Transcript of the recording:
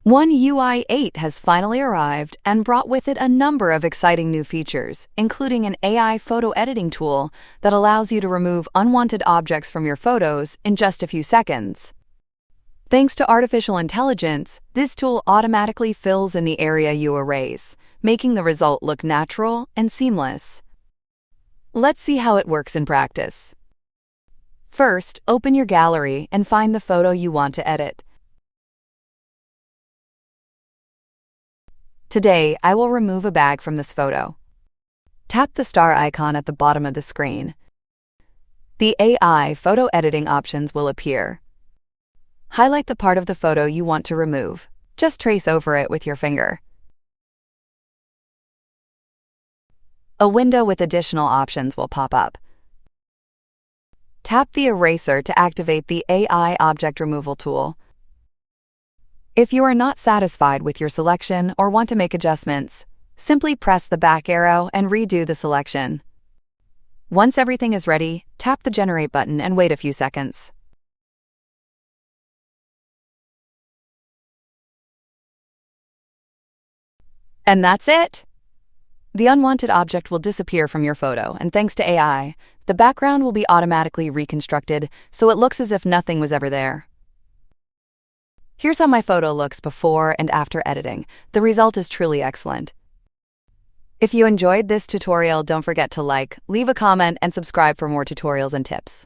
One UI 8 has finally arrived and brought with it a number of exciting new features, including an AI photo editing tool that allows you to remove unwanted objects from your photos in just a few seconds. Thanks to artificial intelligence, this tool automatically fills in the area you erase, making the result look natural and seamless. Let's see how it works in practice. First, open your gallery and find the photo you want to edit. Today, I will remove a bag from this photo. Tap the star icon at the bottom of the screen. The AI photo editing options will appear. Highlight the part of the photo you want to remove. Just trace over it with your finger. A window with additional options will pop up. Tap the eraser to activate the AI object removal tool. If you are not satisfied with your selection or want to make adjustments, simply press the back arrow and redo the selection. Once everything is ready, tap the Generate button and wait a few seconds. And that's it! The unwanted object will disappear from your photo, and thanks to AI, the background will be automatically reconstructed so it looks as if nothing was ever there. Here's how my photo looks before and after editing. The result is truly excellent. If you enjoyed this tutorial, don't forget to like, leave a comment, and subscribe for more tutorials and tips.